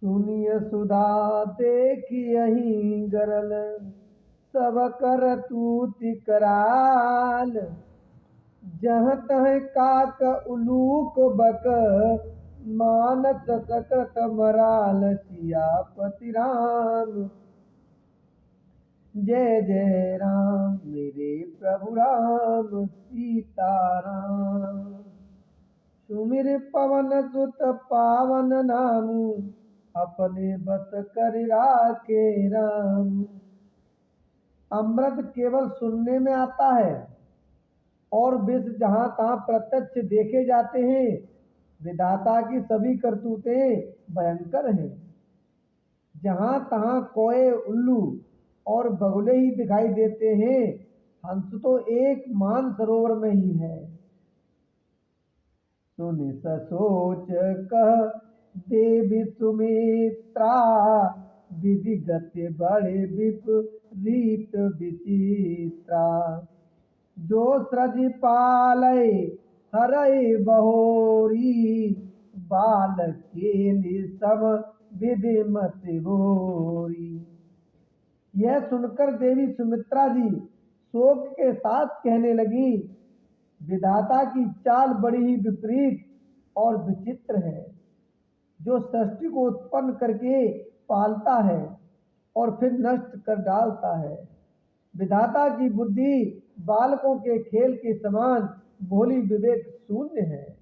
सुनिय सुधा देखियहि गरल, सब कर तूति कराल। जहाँ तह काक उलूक बक, मानस सकत मराल। सियापति राम जय जय राम, मेरे प्रभु राम सीताराम। सुमिर पवन सुत पावन नामु, अपने बस कर राखे राम। अमृत केवल सुनने में आता है और विष जहां तहां प्रत्यक्ष देखे जाते हैं। विधाता की सभी करतूतें भयंकर हैं। जहां तहां कोए उल्लू और बगुले ही दिखाई देते हैं। हंस तो एक मान सरोवर में ही है। सुनि ससोच कह देवी सुमित्रा, विधि गति बड़े विपरीत विचित्रा। जो सृज पालय हरय बहोरी, बाल केलि सम विधि मति भोरी। यह सुनकर देवी सुमित्रा जी शोक के साथ कहने लगी, विधाता की चाल बड़ी ही विपरीत और विचित्र है। जो सृष्टि को उत्पन्न करके पालता है और फिर नष्ट कर डालता है। विधाता की बुद्धि बालकों के खेल के समान भोली विवेक शून्य है।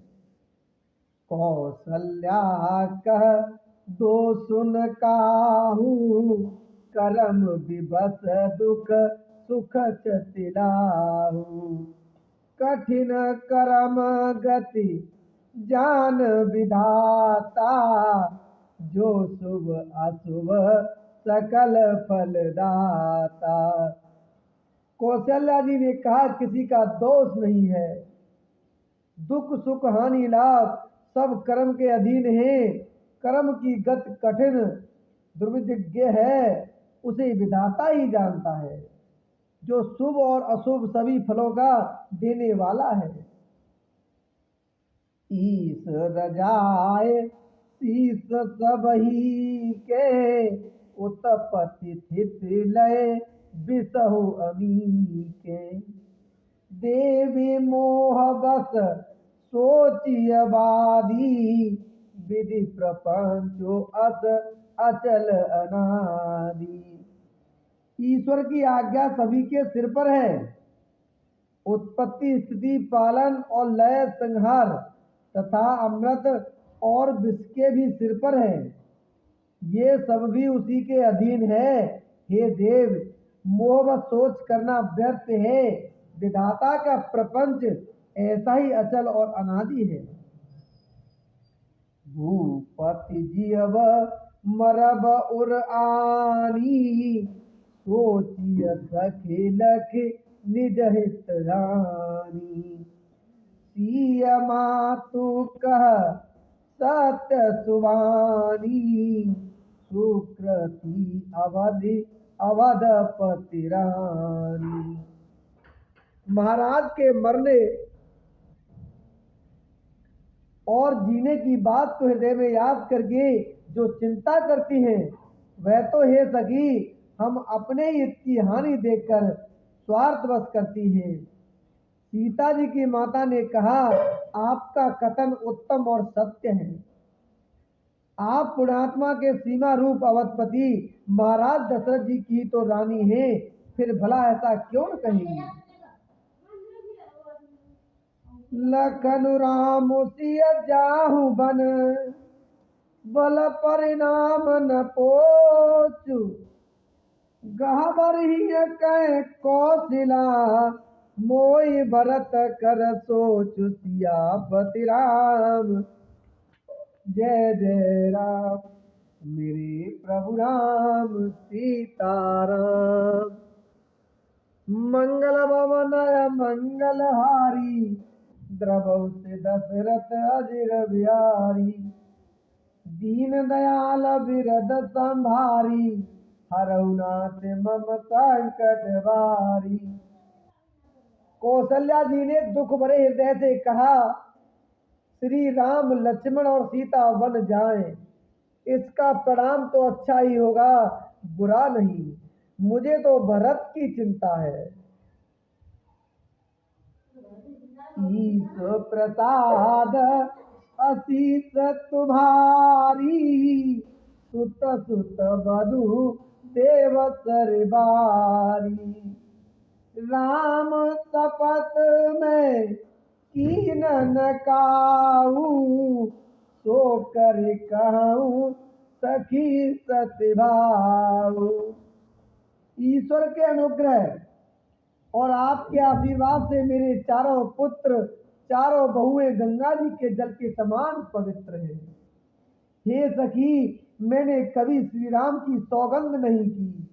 कौशल्या कह दो सुन काहू, करम विबस दुख सुख चतिलाहू। कठिन करम गति जान विधाता, जो शुभ अशुभ सकल फलदाता। कौशल्या जी ने कहा, किसी का दोष नहीं है। दुख सुख हानि लाभ सब कर्म के अधीन है। कर्म की गति कठिन दुर्विज्ञ है, उसे विधाता ही जानता है। जो शुभ और अशुभ सभी फलों का देने वाला है। ईश रजाए शीस सबही के, उत्पत्ति स्थिति लय बिसहु अमी के। देवी मोह बस सोचिय बाधी, विधि प्रपंचो अस अचल अनादि। ईश्वर की आज्ञा सभी के सिर पर है। उत्पत्ति स्थिति पालन और लय संहार तथा अमृत और विष के भी सिर पर है। ये सब भी उसी के अधीन है। हे देव, मोह व सोच करना व्यर्थ है। विधाता का प्रपंच ऐसा ही अचल और अनादि है। भूपति जियव मरब उर आनी, सोचिय सखे लख निज हित रानी। सिय मातु कह सत्य सुवानी, सुकृति अवधि अवधपति रानी। महाराज के मरने और जीने की बात तो हृदय में याद करके जो चिंता करती हैं, वह तो हे सखी हम अपने हित की हानि देखकर स्वार्थवश करती हैं। सीता जी की माता ने कहा, आपका कथन उत्तम और सत्य है। आप पुण्यात्मा के सीमा रूप अवधपति महाराज दशरथ जी की तो रानी है, फिर भला ऐसा क्यों न कहेंगी। लखन राम सिय जाहु बन, बल परिणाम न पोचु। गहबर ही कह कौशिला, मोई भरत कर सोचु। सियापति राम जय जय राम, मेरे प्रभु राम सीताराम। मंगल भवन मंगलहारी, द्रवौ से दशरथ अजिर बिहारी। दीन दयाल बिरद संभारी, हरऊ नाथ मम संकट भारी। कौशल्या जी ने दुख भरे हृदय से कहा, श्री राम लक्ष्मण और सीता वन जाएं। इसका परिणाम तो अच्छा ही होगा, बुरा नहीं। मुझे तो भरत की चिंता है। ईश प्रसाद असीस तुम्हारी, सुत सुत बधु देव सरबारी। राम तपत में कीन न काऊ, सो कर कहूँ सखी सतभाऊ। ईश्वर के अनुग्रह और आपके आशीर्वाद से मेरे चारों पुत्र, चारों बहुएं गंगा जी के जल के समान पवित्र हैं। हे सखी, मैंने कभी श्री राम की सौगंध नहीं की,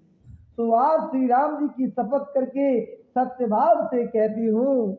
तो आज श्री राम जी की शपथ करके सत्यभाव से कहती हूँ